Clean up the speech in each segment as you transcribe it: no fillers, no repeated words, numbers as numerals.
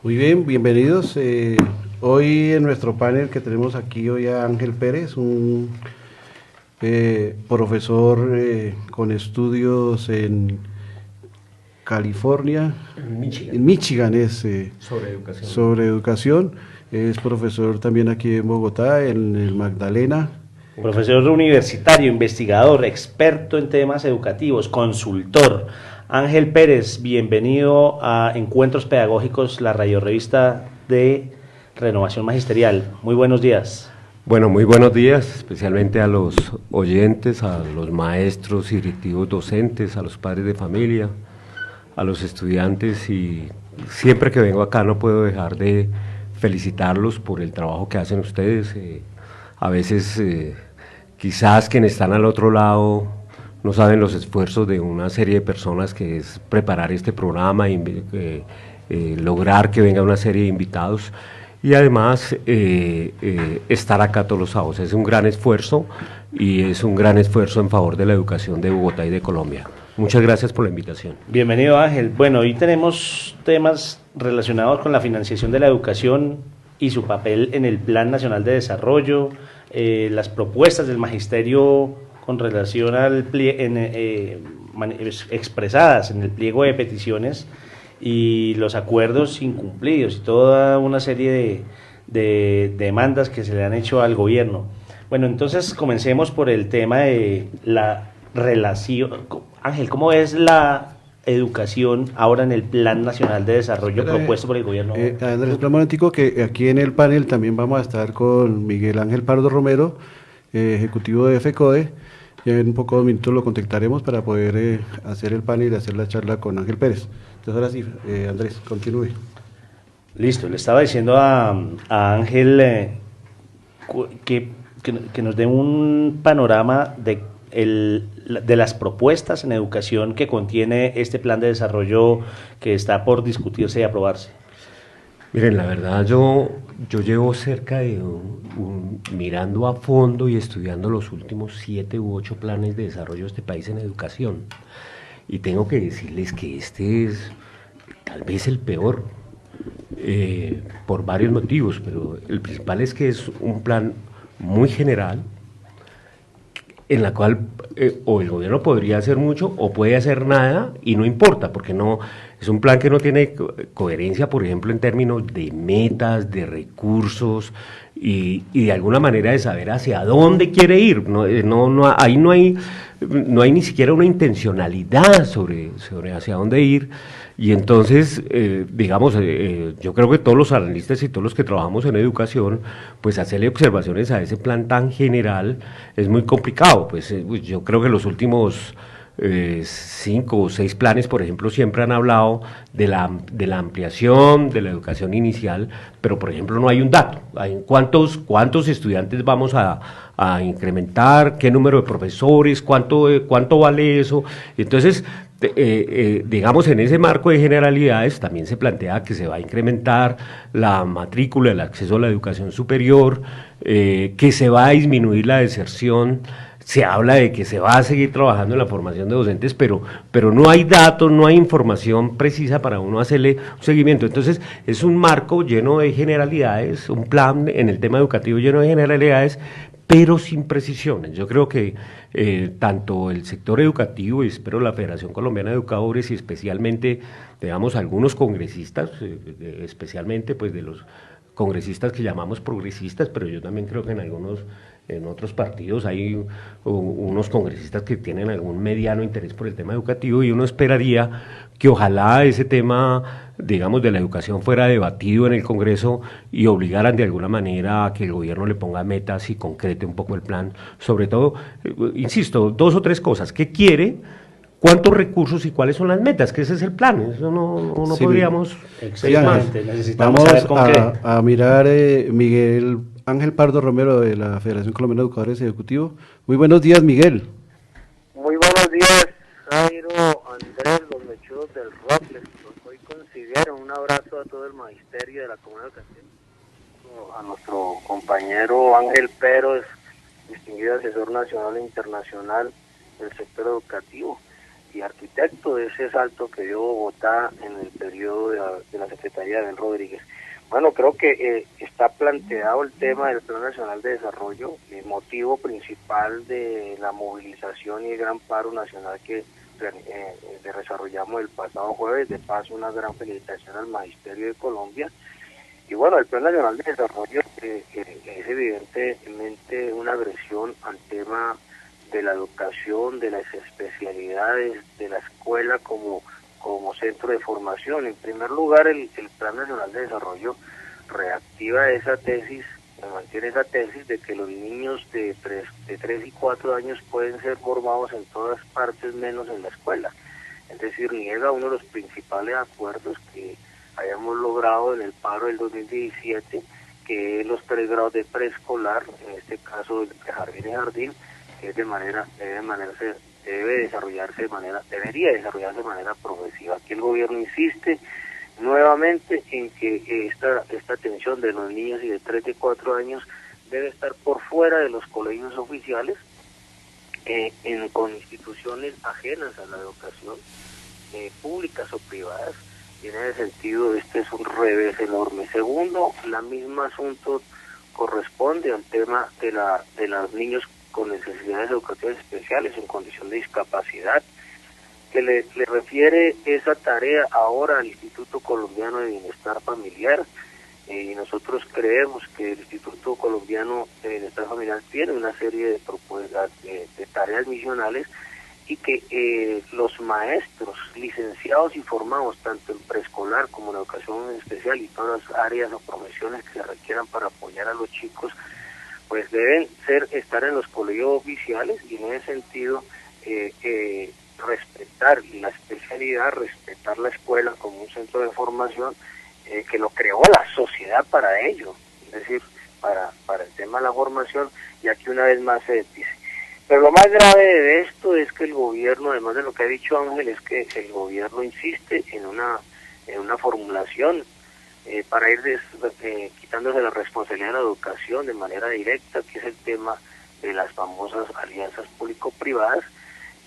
Muy bien, bienvenidos. Hoy en nuestro panel que tenemos aquí hoy a Ángel Pérez, un profesor con estudios en California, Michigan, en Michigan es sobre educación. sobre educación, es profesor también aquí en Bogotá, en el Magdalena. Profesor universitario, investigador, experto en temas educativos, consultor. Ángel Pérez, bienvenido a Encuentros Pedagógicos, la radiorrevista de Renovación Magisterial. Muy buenos días. Bueno, muy buenos días, especialmente a los oyentes, a los maestros y directivos docentes, a los padres de familia, a los estudiantes, y siempre que vengo acá no puedo dejar de felicitarlos por el trabajo que hacen ustedes. A veces quizás quienes están al otro lado no saben los esfuerzos de una serie de personas que es preparar este programa y lograr que venga una serie de invitados y además estar acá todos los sábados. Es un gran esfuerzo y es un gran esfuerzo en favor de la educación de Bogotá y de Colombia. Muchas gracias por la invitación. Bienvenido, Ángel. Bueno, hoy tenemos temas relacionados con la financiación de la educación y su papel en el Plan Nacional de Desarrollo, las propuestas del magisterio con relación al expresadas en el pliego de peticiones y los acuerdos incumplidos y toda una serie de demandas que se le han hecho al gobierno. Bueno, entonces comencemos por el tema de la relación. Ángel, ¿cómo es la educación ahora en el Plan Nacional de Desarrollo propuesto por el gobierno? Andrés, un momentico que aquí en el panel también vamos a estar con Miguel Ángel Pardo Romero, ejecutivo de FECODE. Ya en un poco de minutos lo contactaremos para poder hacer el panel y hacer la charla con Ángel Pérez. Entonces ahora sí, Andrés, continúe. Listo, le estaba diciendo a Ángel que nos dé un panorama de las propuestas en educación que contiene este plan de desarrollo que está por discutirse y aprobarse. Miren, la verdad yo llevo cerca de mirando a fondo y estudiando los últimos 7 u 8 planes de desarrollo de este país en educación. Y tengo que decirles que este es tal vez el peor, por varios motivos, pero el principal es que es un plan muy general, en la cual o el gobierno podría hacer mucho o puede hacer nada y no importa, porque no es un plan que no tiene coherencia, por ejemplo, en términos de metas, de recursos y de alguna manera de saber hacia dónde quiere ir. Ahí no hay ni siquiera una intencionalidad sobre hacia dónde ir. Y entonces, yo creo que todos los analistas y todos los que trabajamos en educación, pues hacerle observaciones a ese plan tan general es muy complicado. Pues yo creo que los últimos 5 o 6 planes, por ejemplo, siempre han hablado de la ampliación de la educación inicial, pero por ejemplo no hay un dato. ¿Cuántos estudiantes vamos a incrementar? ¿Qué número de profesores? ¿Cuánto vale eso? Entonces, digamos, en ese marco de generalidades también se plantea que se va a incrementar la matrícula, el acceso a la educación superior, que se va a disminuir la deserción. Se habla de que se va a seguir trabajando en la formación de docentes, pero no hay datos, no hay información precisa para uno hacerle un seguimiento. Entonces, es un marco lleno de generalidades, un plan en el tema educativo lleno de generalidades, pero sin precisiones. Yo creo que tanto el sector educativo y espero la Federación Colombiana de Educadores y especialmente, digamos, algunos congresistas, especialmente pues de los congresistas que llamamos progresistas, pero yo también creo que en otros partidos hay unos congresistas que tienen algún mediano interés por el tema educativo y uno esperaría que ojalá ese tema, digamos, de la educación fuera debatido en el Congreso y obligaran de alguna manera a que el gobierno le ponga metas y concrete un poco el plan, sobre todo, insisto, 2 o 3 cosas, ¿qué quiere? ¿Cuántos recursos y cuáles son las metas? Que ese es el plan, eso no Sí, podríamos... Exactamente, necesitamos vamos saber con qué. a mirar Miguel Ángel Pardo Romero de la Federación Colombiana de Educadores Ejecutivo. Muy buenos días, Miguel. Muy buenos días, Jairo, Andrés, los mechudos del rock, les hoy consiguieron un abrazo a todo el magisterio de la Comunidad Educativa, a nuestro compañero Ángel Pérez, distinguido asesor nacional e internacional del sector educativo. y arquitecto de ese salto que dio Bogotá en el periodo de la Secretaría de Ben Rodríguez. Bueno, creo que está planteado el tema del Plan Nacional de Desarrollo, el motivo principal de la movilización y el gran paro nacional que desarrollamos el pasado jueves. De paso, una gran felicitación al Magisterio de Colombia. Y bueno, el Plan Nacional de Desarrollo es evidentemente una agresión al tema de la educación, de las especialidades, de la escuela como centro de formación. En primer lugar, el Plan Nacional de Desarrollo reactiva esa tesis, mantiene esa tesis de que los niños de 3 y 4 años pueden ser formados en todas partes menos en la escuela. Es decir, niega uno de los principales acuerdos que hayamos logrado en el paro del 2017, que es los 3 grados de preescolar, en este caso de jardín y jardín, que es debería desarrollarse de manera progresiva. Aquí el gobierno insiste nuevamente en que esta atención de los niños y de 3 y 4 años debe estar por fuera de los colegios oficiales, con instituciones ajenas a la educación, públicas o privadas, y en ese sentido este es un revés enorme. Segundo, el mismo asunto corresponde al tema de los niños con necesidades educativas especiales en condición de discapacidad, que le refiere esa tarea ahora al Instituto Colombiano de Bienestar Familiar, y nosotros creemos que el Instituto Colombiano de Bienestar Familiar tiene una serie de propuestas, de tareas misionales, y que los maestros licenciados y formados tanto en preescolar como en educación especial y todas las áreas o profesiones que se requieran para apoyar a los chicos, pues deben estar en los colegios oficiales, y en ese sentido respetar la especialidad, respetar la escuela como un centro de formación que lo creó la sociedad para ello, es decir, para el tema de la formación. Y aquí una vez más se dice. Pero lo más grave de esto es que el gobierno, además de lo que ha dicho Ángel, es que el gobierno insiste en una formulación para ir quitándose la responsabilidad de la educación de manera directa, que es el tema de las famosas alianzas público-privadas.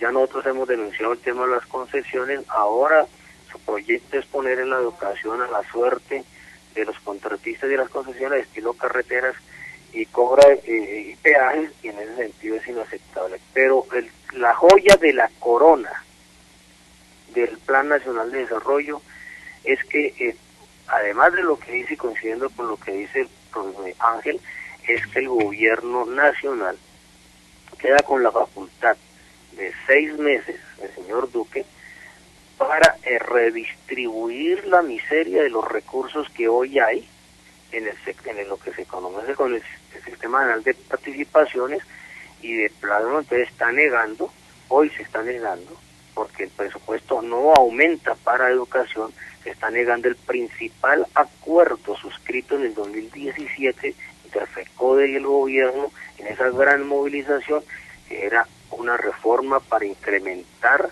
Ya nosotros hemos denunciado el tema de las concesiones. Ahora su proyecto es poner en la educación a la suerte de los contratistas de las concesiones, estilo carreteras, y cobra y peajes, y en ese sentido es inaceptable. Pero la joya de la corona del Plan Nacional de Desarrollo es que además de lo que dice, coincidiendo con lo que dice el profesor Ángel, es que el gobierno nacional queda con la facultad de 6 meses, el señor Duque, para redistribuir la miseria de los recursos que hoy hay en lo que se conoce con el Sistema Nacional de Participaciones, y de plano entonces hoy se está negando, porque el presupuesto no aumenta para educación. Se está negando el principal acuerdo suscrito en el 2017 entre FECODE y el gobierno en esa gran movilización, que era una reforma para incrementar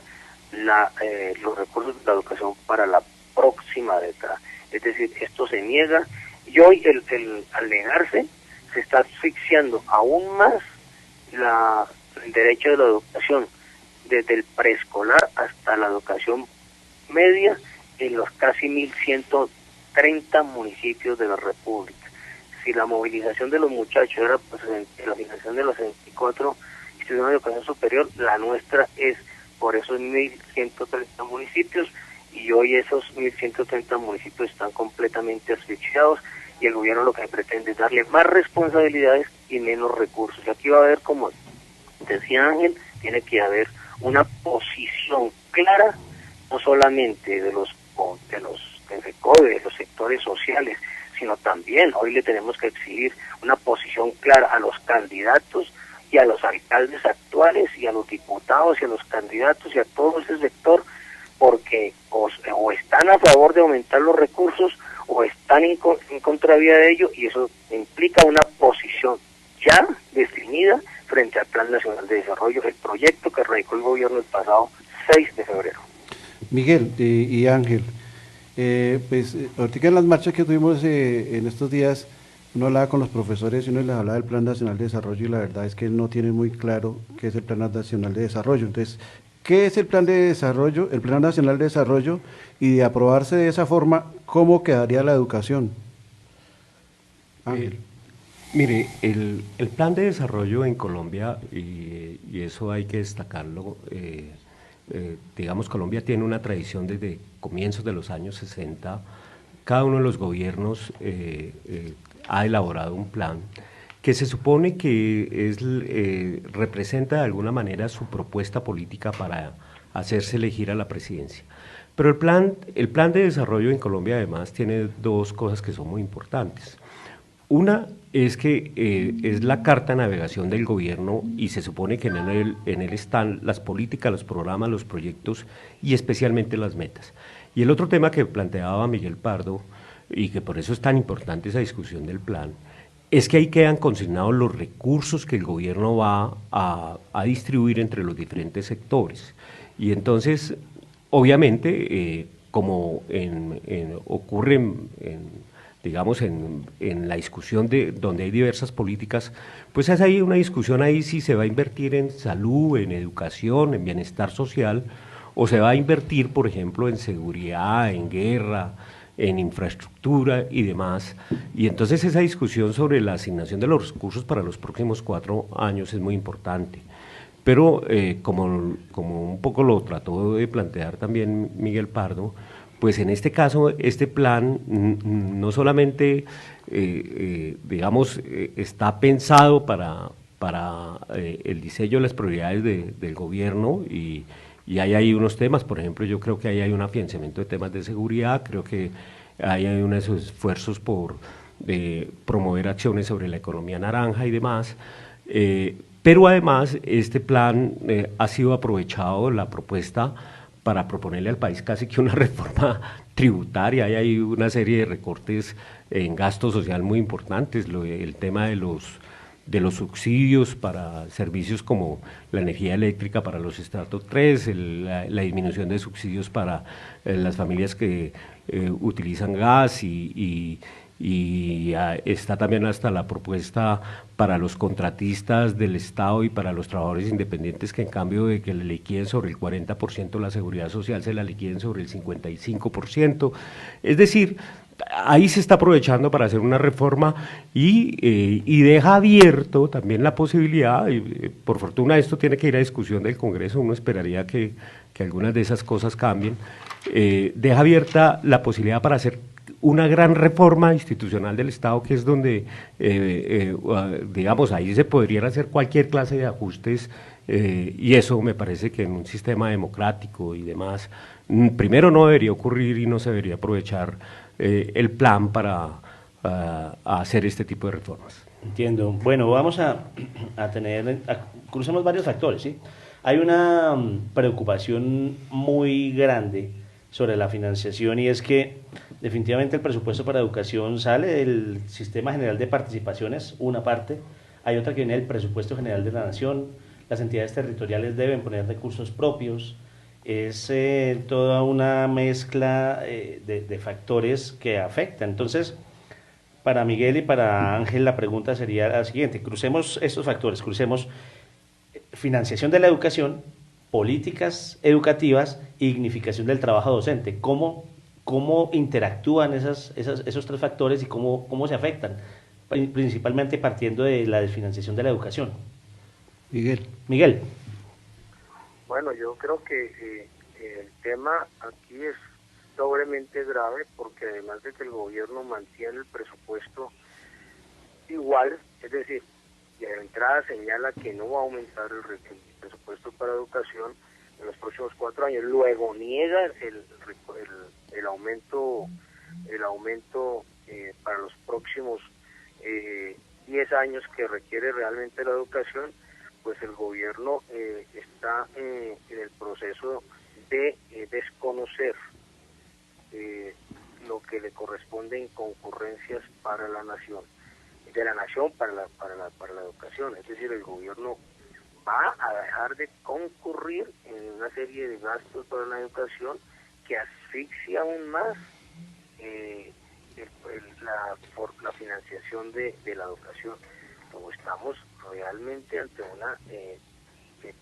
los recursos de la educación para la próxima década. Es decir, esto se niega, y hoy al negarse se está asfixiando aún más el derecho de la educación, desde el preescolar hasta la educación media, en los casi 1.130 municipios de la República. Si la movilización de los muchachos era la organización de los 64 instituciones de educación superior, la nuestra es por esos 1.130 municipios, y hoy esos 1.130 municipios están completamente asfixiados, y el gobierno lo que pretende es darle más responsabilidades y menos recursos. Y aquí va a haber, como decía Ángel, tiene que haber una posición clara, no solamente de los FECODE, de los sectores sociales, sino también hoy le tenemos que exigir una posición clara a los candidatos y a los alcaldes actuales y a los diputados y a los candidatos y a todo ese sector, porque o están a favor de aumentar los recursos o están en contravía de ello, y eso implica una posición ya definida frente al Plan Nacional de Desarrollo, el proyecto que radicó el gobierno el pasado 6 de febrero. Miguel y Ángel, ahorita en las marchas que tuvimos en estos días, uno hablaba con los profesores y uno les hablaba del Plan Nacional de Desarrollo, y la verdad es que no tienen muy claro qué es el Plan Nacional de Desarrollo. Entonces, ¿Qué es el plan de desarrollo, el Plan Nacional de Desarrollo? Y de aprobarse de esa forma, ¿cómo quedaría la educación? Ángel. Mire, el plan de desarrollo en Colombia, y eso hay que destacarlo, digamos, Colombia tiene una tradición desde comienzos de los años 60. Cada uno de los gobiernos ha elaborado un plan que se supone que representa de alguna manera su propuesta política para hacerse elegir a la presidencia. Pero el plan de desarrollo en Colombia además tiene dos cosas que son muy importantes. Una es que es la carta de navegación del gobierno y se supone que en él están las políticas, los programas, los proyectos y especialmente las metas. Y el otro tema que planteaba Miguel Pardo, y que por eso es tan importante esa discusión del plan, es que ahí quedan consignados los recursos que el gobierno va a distribuir entre los diferentes sectores. Y entonces, obviamente, como ocurre digamos, en la discusión donde hay diversas políticas, pues es ahí una discusión ahí si se va a invertir en salud, en educación, en bienestar social, o se va a invertir, por ejemplo, en seguridad, en guerra, en infraestructura y demás. Y entonces esa discusión sobre la asignación de los recursos para los próximos 4 años es muy importante. Pero como un poco lo trató de plantear también Miguel Pardo, pues en este caso, este plan no solamente, digamos, está pensado para el diseño de las prioridades del gobierno y hay ahí unos temas, por ejemplo, yo creo que ahí hay un afianzamiento de temas de seguridad, creo que hay unos esfuerzos por promover acciones sobre la economía naranja y demás, pero además este plan ha sido aprovechado, la propuesta, para proponerle al país casi que una reforma tributaria. Hay una serie de recortes en gasto social muy importantes, el tema de los subsidios para servicios como la energía eléctrica para los estratos 3, la disminución de subsidios para las familias que utilizan gas y está también hasta la propuesta para los contratistas del Estado y para los trabajadores independientes que en cambio de que le liquiden sobre el 40% la seguridad social, se la liquiden sobre el 55%. Es decir, ahí se está aprovechando para hacer una reforma y deja abierto también la posibilidad, y por fortuna esto tiene que ir a discusión del Congreso, uno esperaría que algunas de esas cosas cambien, deja abierta la posibilidad para hacer una gran reforma institucional del Estado, que es donde, digamos, ahí se podrían hacer cualquier clase de ajustes, y eso me parece que en un sistema democrático y demás, primero no debería ocurrir y no se debería aprovechar el plan para hacer este tipo de reformas. Entiendo. Bueno, vamos a crucemos varios factores, ¿sí? Hay una preocupación muy grande sobre la financiación y es que definitivamente el presupuesto para educación sale del Sistema General de Participaciones, una parte, hay otra que viene del Presupuesto General de la Nación, las entidades territoriales deben poner recursos propios, es toda una mezcla de factores que afectan. Entonces, para Miguel y para Ángel la pregunta sería la siguiente, crucemos estos factores, crucemos financiación de la educación, políticas educativas y dignificación del trabajo docente. ¿Cómo interactúan esos 3 factores y cómo se afectan? Principalmente partiendo de la desfinanciación de la educación. Miguel. Bueno, yo creo que el tema aquí es doblemente grave porque además de que el gobierno mantiene el presupuesto igual, es decir, de entrada señala que no va a aumentar el presupuesto para educación en los próximos 4 años, luego niega el aumento para los próximos 10 años que requiere realmente la educación, pues el gobierno está en el proceso de desconocer lo que le corresponde en concurrencias para la nación, de la nación para la educación. Es decir, el gobierno va a dejar de concurrir en una serie de gastos para la educación que asfixia aún más la financiación de la educación. Como estamos realmente ante una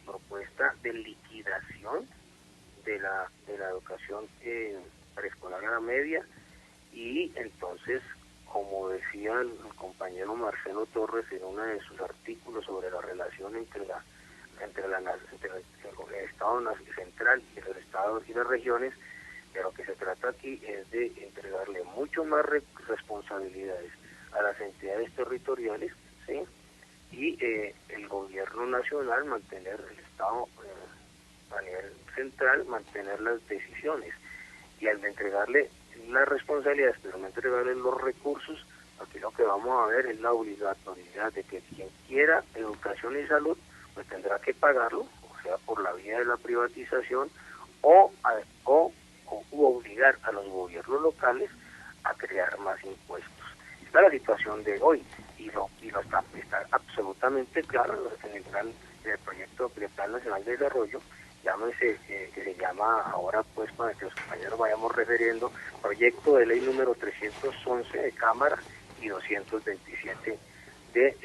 propuesta de liquidación de la educación preescolar a la media, y entonces, como decía el compañero Marcelo Torres en uno de sus artículos sobre la relación entre el Estado central y los estados y las regiones, de lo que se trata aquí es de entregarle mucho más responsabilidades a las entidades territoriales, ¿sí? Y el gobierno nacional mantener el Estado a nivel central, mantener las decisiones, y al entregarle las responsabilidades pero no entregarle los recursos, aquí lo que vamos a ver es la obligatoriedad de que quien quiera educación y salud pues tendrá que pagarlo, o sea, por la vía de la privatización, o obligar a los gobiernos locales a crear más impuestos. Esta es la situación de hoy, y lo está absolutamente claro en el proyecto del Plan Nacional de Desarrollo, llámese, que se llama ahora, pues para que los compañeros vayamos refiriendo, proyecto de ley número 311 de Cámara y 227 de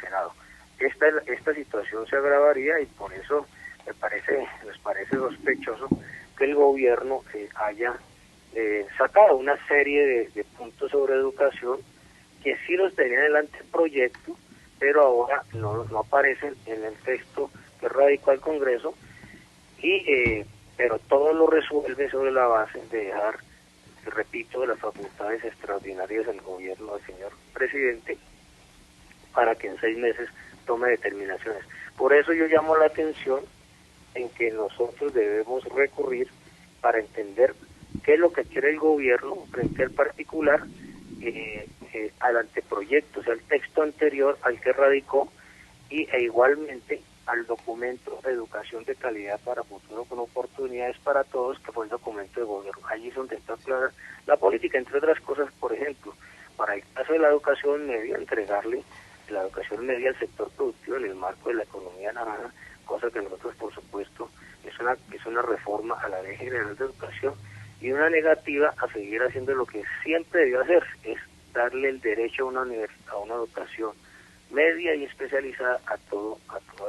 Senado. Esta situación se agravaría, y por eso nos parece sospechoso que el gobierno haya sacado una serie de puntos sobre educación que sí los tenía en el anteproyecto, pero ahora no aparecen en el texto que radicó al Congreso, pero todo lo resuelve sobre la base de dejar, repito, de las facultades extraordinarias del gobierno del señor presidente para que en 6 meses tome determinaciones. Por eso yo llamo la atención en que nosotros debemos recurrir para entender qué es lo que quiere el gobierno frente al particular, al anteproyecto, o sea, el texto anterior al que radicó, e igualmente al documento de educación de calidad para futuro con oportunidades para todos, que fue el documento de gobierno. Allí es donde está clara la política, entre otras cosas. Por ejemplo, para el caso de la educación media, entregarle la educación media al sector productivo en el marco de la economía naranja, cosa que nosotros, por supuesto, es una reforma a la Ley General de Educación, y una negativa a seguir haciendo lo que siempre debió hacer, es darle el derecho a una educación media y especializada a toda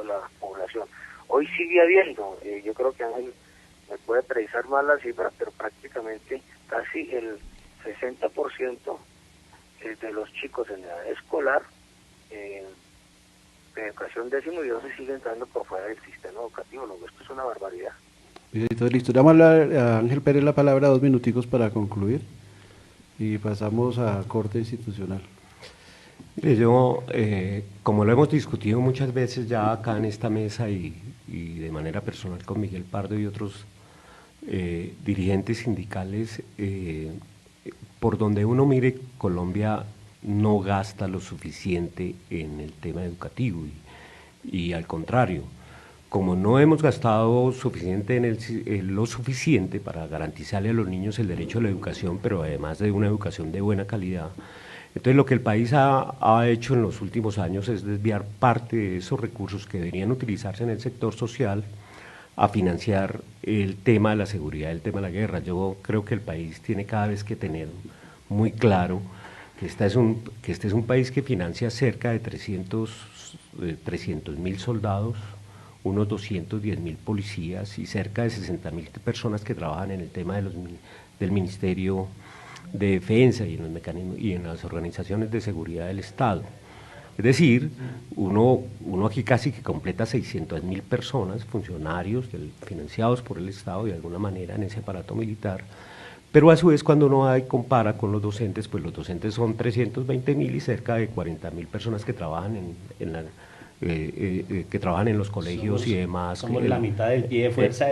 la población. Hoy sigue habiendo, yo creo que Ángel me puede precisar más la cifra, pero prácticamente casi el 60% de los chicos en edad escolar de educación 10º y 12 siguen entrando por fuera del sistema educativo. Esto es una barbaridad. Entonces, listo. Damos a Ángel Pérez la palabra, 2 minuticos para concluir, y pasamos a corte institucional. Yo, como lo hemos discutido muchas veces ya acá en esta mesa y de manera personal con Miguel Pardo y otros dirigentes sindicales, por donde uno mire, Colombia no gasta lo suficiente en el tema educativo, y al contrario, como no hemos gastado suficiente lo suficiente para garantizarle a los niños el derecho a la educación, pero además de una educación de buena calidad, entonces lo que el país ha hecho en los últimos años es desviar parte de esos recursos que deberían utilizarse en el sector social a financiar el tema de la seguridad, el tema de la guerra. Yo creo que el país tiene cada vez que tener muy claro que este es un país que financia cerca de 300.000 soldados, unos 210.000 policías y cerca de 60.000 personas que trabajan en el tema del Ministerio de Defensa y en los mecanismos y en las organizaciones de seguridad del Estado. Es decir, uno aquí casi que completa 600.000 personas, funcionarios financiados por el Estado de alguna manera en ese aparato militar, pero a su vez cuando uno compara con los docentes, pues los docentes son 320.000 y cerca de 40.000 personas que trabajan que trabajan en los colegios y demás. Somos la mitad del pie de fuerza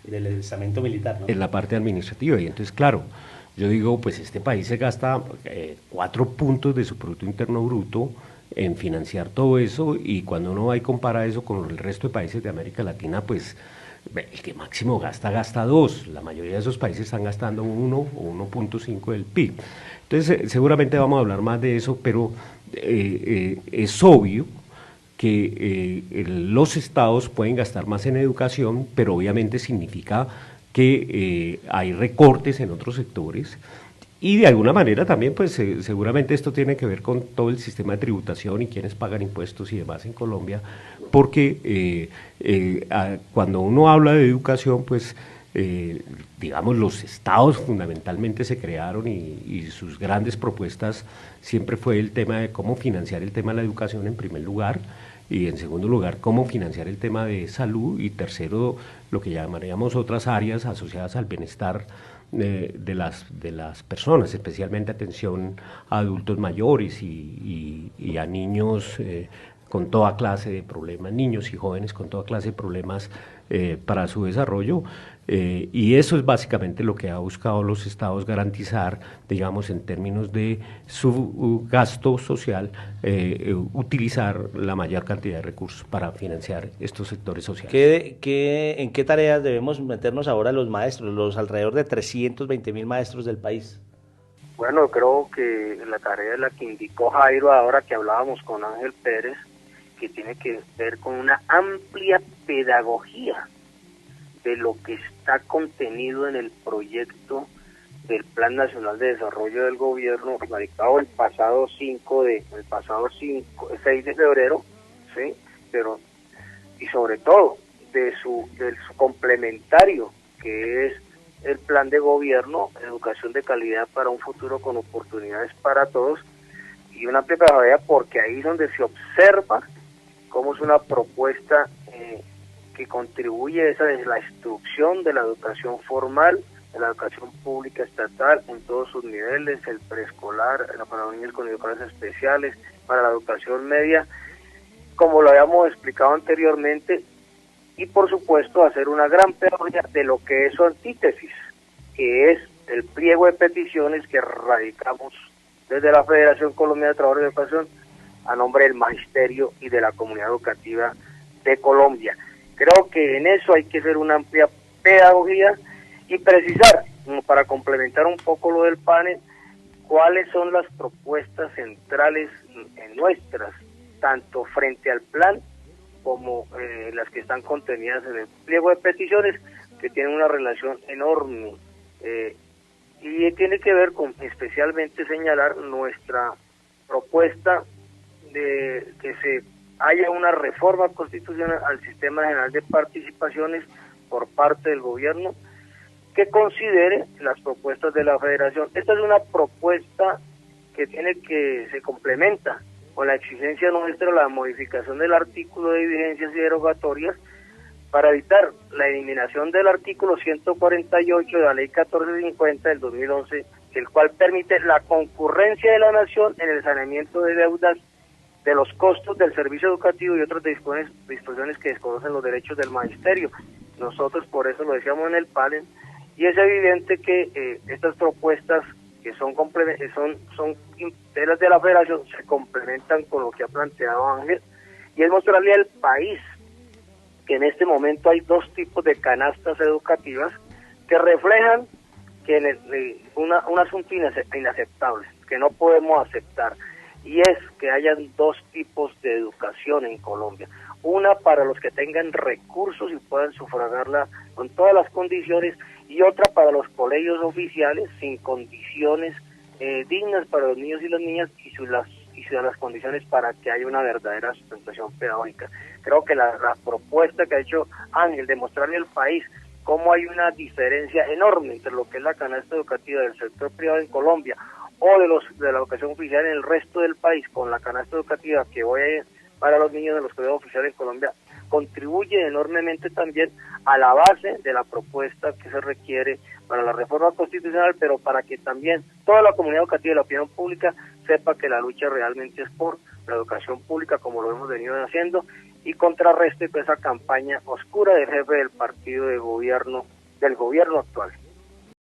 del estamento militar, ¿no? En la parte administrativa, y entonces claro, yo digo, pues este país se gasta 4 puntos de su Producto Interno Bruto en financiar todo eso, y cuando uno va y compara eso con el resto de países de América Latina, pues el que máximo gasta 2, la mayoría de esos países están gastando 1 o 1.5 del PIB. Entonces seguramente vamos a hablar más de eso, pero es obvio que los estados pueden gastar más en educación, pero obviamente significa que hay recortes en otros sectores, Y de alguna manera también, pues seguramente esto tiene que ver con todo el sistema de tributación y quienes pagan impuestos y demás en Colombia, porque cuando uno habla de educación, pues digamos, los estados fundamentalmente se crearon y sus grandes propuestas siempre fue el tema de cómo financiar el tema de la educación en primer lugar, y en segundo lugar, cómo financiar el tema de salud, y tercero, lo que llamaríamos otras áreas asociadas al bienestar de las personas, especialmente atención a adultos mayores y a niños con toda clase de problemas, niños y jóvenes con toda clase de problemas para su desarrollo, y eso es básicamente lo que ha buscado los estados garantizar, digamos, en términos de su gasto social, utilizar la mayor cantidad de recursos para financiar estos sectores sociales. ¿En qué tareas debemos meternos ahora los maestros, los alrededor de 320.000 maestros del país? Bueno, creo que la tarea es la que indicó Jairo ahora que hablábamos con Ángel Pérez, que tiene que ver con una amplia pedagogía de lo que está contenido en el proyecto del Plan Nacional de Desarrollo del Gobierno, radicado el pasado 6 de febrero, ¿sí? Pero, y sobre todo, de su complementario, que es el Plan de Gobierno, Educación de Calidad para un Futuro con Oportunidades para Todos, y una amplia pedagogía porque ahí es donde se observa cómo es una propuesta que contribuye a esa es la instrucción de la educación formal, de la educación pública estatal en todos sus niveles, el preescolar, para los niños con educaciones especiales, para la educación media, como lo habíamos explicado anteriormente, y por supuesto hacer una gran pedagogía de lo que es su antítesis, que es el pliego de peticiones que radicamos desde la Federación Colombiana de Trabajadores de Educación a nombre del Magisterio y de la Comunidad Educativa de Colombia. Creo que en eso hay que hacer una amplia pedagogía y precisar, como para complementar un poco lo del panel, cuáles son las propuestas centrales en nuestras, tanto frente al plan como las que están contenidas en el pliego de peticiones, que tienen una relación enorme y tiene que ver con especialmente señalar nuestra propuesta de que se haya una reforma constitucional al sistema general de participaciones por parte del gobierno que considere las propuestas de la federación. Esta es una propuesta que se complementa con la exigencia nuestra, la modificación del artículo de vigencias y derogatorias para evitar la eliminación del artículo 148 de la ley 1450 del 2011, el cual permite la concurrencia de la nación en el saneamiento de deudas de los costos del servicio educativo y otras disposiciones que desconocen los derechos del magisterio. Nosotros por eso lo decíamos en el panel, y es evidente que estas propuestas que son de las de la federación se complementan con lo que ha planteado Ángel, y es mostrarle al país que en este momento hay dos tipos de canastas educativas que reflejan que un asunto inaceptable, que no podemos aceptar, y es que hayan dos tipos de educación en Colombia. Una para los que tengan recursos y puedan sufragarla con todas las condiciones, y otra para los colegios oficiales sin condiciones dignas para los niños y las niñas y las condiciones para que haya una verdadera sustentación pedagógica. Creo que la propuesta que ha hecho Ángel de mostrarle al país cómo hay una diferencia enorme entre lo que es la canasta educativa del sector privado en Colombia o de la educación oficial en el resto del país con la canasta educativa que voy a ir para los niños de los colegios oficiales en Colombia, contribuye enormemente también a la base de la propuesta que se requiere para la reforma constitucional, pero para que también toda la comunidad educativa y la opinión pública sepa que la lucha realmente es por la educación pública, como lo hemos venido haciendo, y contrarreste con esa campaña oscura del jefe del partido de gobierno, del gobierno actual.